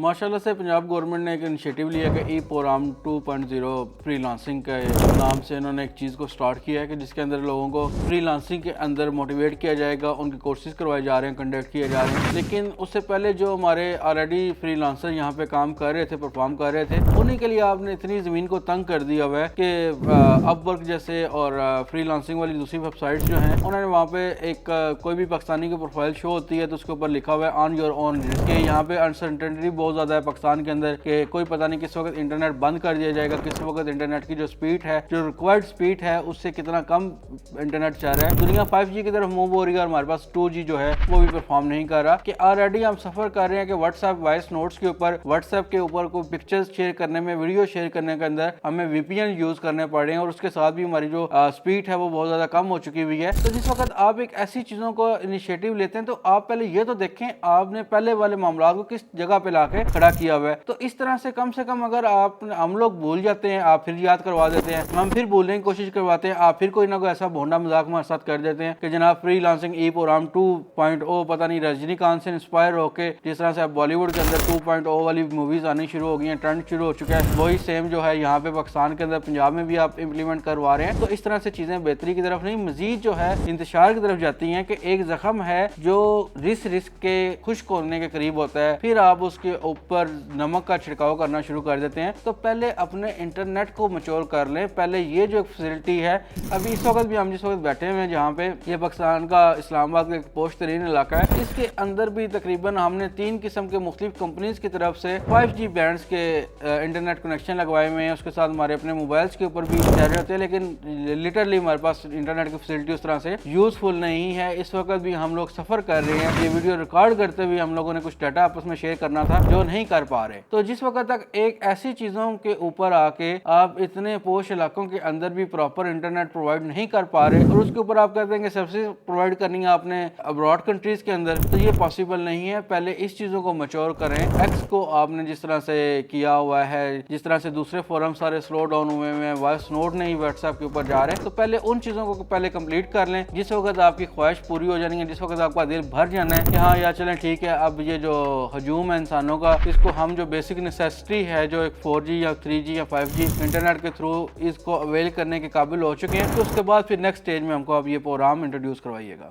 माशाल्लाह से पंजाब गवर्नमेंट ने एक इनिशिएटिव लिया कि ई प्रोग्राम 2.0 फ्रीलांसिंग के नाम से इन्होंने एक चीज़ को स्टार्ट किया है कि जिसके अंदर लोगों को फ्रीलांसिंग के अंदर मोटिवेट किया जाएगा, उनके कोर्सेज करवाए जा रहे हैं, कंडक्ट किए जा रहे हैं। लेकिन उससे पहले जो हमारे ऑलरेडी फ्रीलांसर यहाँ पे काम कर रहे थे, परफॉर्म कर रहे थे, उन्हीं के लिए आपने इतनी ज़मीन को तंग कर दिया हुआ है कि अपवर्क जैसे और फ्रीलांसिंग वाली दूसरी वेबसाइट्स जो हैं उन्होंने वहाँ पे एक कोई भी पाकिस्तानी की प्रोफाइल शो होती है तो उसके ऊपर लिखा हुआ है ऑन योर ओन रिस्क कि यहाँ पे अनसर्टेनिटी बहुत ज़्यादा है पाकिस्तान के अंदर कि कोई पता नहीं किस वक्त इंटरनेट बंद कर दिया जाएगा, किस वक्त इंटरनेट की जो स्पीड है, जो रिक्वायर्ड स्पीड है, उससे कितना कम इंटरनेट चल रहा है। दुनिया 5G की तरफ मूव हो रही है और हमारे पास 2G जो है वो भी परफॉर्म नहीं कर रहा कि ऑलरेडी हम सफ़र कर रहे हैं कि व्हाट्सएप वॉइस नोट्स के ऊपर, व्हाट्सएप के ऊपर कोई पिक्चर्स शेयर करने में, वीडियो शेयर करने के अंदर हमें VPN यूज़ करने पड़ रहे हैं और उसके साथ भी हमारी जो स्पीड है वो बहुत ज़्यादा कम हो चुकी हुई है। तो जिस वक्त आप एक ऐसी चीज़ों को इनिशिएटिव लेते हैं तो आप पहले ये तो देखें आपने पहले वाले मामला को किस जगह पे लाके खड़ा किया हुआ है। तो इस तरह से कम अगर आप हम लोग भूल जाते हैं, आप फिर याद करवा देते हैं, हम फिर भूलने की कोशिश करवाते हैं, आप फिर कोई ना कोई ऐसा भोंडा मजाक हमारे साथ कर देते हैं कि जनाब फ्रीलांसिंग ई प्रोग्राम 2.0 पता नहीं रजनीकांत से इंस्पायर होके जिस तरह से अब बॉलीवुड के अंदर 2.0 वाली मूवीज आनी शुरू हो गई हैं, ट्रेंड शुरू हो चुका है, वही सेम जो है यहाँ पे पाकिस्तान के अंदर पंजाब में भी आप इम्प्लीमेंट करवा रहे हैं। तो इस तरह से चीजें बेहतरी की तरफ नहीं मजीद जो है इंतशार की तरफ जाती हैं कि एक जख्म है जो रिस्क के खुश्क होने के करीब होता है, फिर आप उसके ऊपर नमक का छिड़काव करना शुरू कर देते हैं। तो पहले अपने इंटरनेट को मैच्योर कर लें। पहले ये जो फैसिलिटी है, अभी इस वक्त भी हम जिस वक्त बैठे हुए हैं जहाँ पे ये पाकिस्तान का इस्लामाबाद का एक पोश तरीन इलाका है, इसके अंदर भी तकरीबन हमने 3 किस्म के मुख्तलिफ कंपनीज की तरफ से 5G बैंड्स के इंटरनेट कनेक्शन लगवाए हुए हैं। उसके साथ हमारे अपने मोबाइल्स के ऊपर भी चार्ज होते हैं, लेकिन लिटरली हमारे पास इंटरनेट की फैसिलिटी उस तरह से यूजफुल नहीं है। इस वक्त भी हम लोग सफर कर रहे हैं, ये वीडियो रिकॉर्ड करते हुए हम लोगों ने कुछ डाटा आपस में शेयर करना था जो नहीं कर पा रहे। तो जिस वक्त तक एक ऐसी चीजों के ऊपर आके आप इतने पोश इलाकों के अंदर भी प्रॉपर इंटरनेट प्रोवाइड नहीं कर पा रहे और उसके ऊपर आप कहते हैं कि सर्विसेज प्रोवाइड करनी है आपने अब्रॉड कंट्रीज के अंदर, तो ये पॉसिबल नहीं है। पहले इस चीजों को मैच्योर करें। एक्स को आपने जिस तरह से किया हुआ है, जिस तरह से दूसरे फोरम सारे स्लो डाउन हुए हैं, वॉइस नोट नहीं व्हाट्सएप के ऊपर जा रहे हैं, तो पहले उन चीजों को पहले कंप्लीट कर लें। जिस वक्त आपकी ख्वाहिश पूरी हो जानी है, जिस वक्त आपका दिल भर जाना है कि हाँ यार चलें ठीक है, अब ये जो हजूम है इंसानों का, इसको हम जो बेसिक नेसेसिटी है जो एक 4G या 3G या 5G इंटरनेट के थ्रू इसको अवेल करने के काबिल हो चुके हैं, तो उसके बाद फिर नेक्स्ट स्टेज में हमको अब ये प्रोग्राम इंट्रोड्यूस करवाइएगा।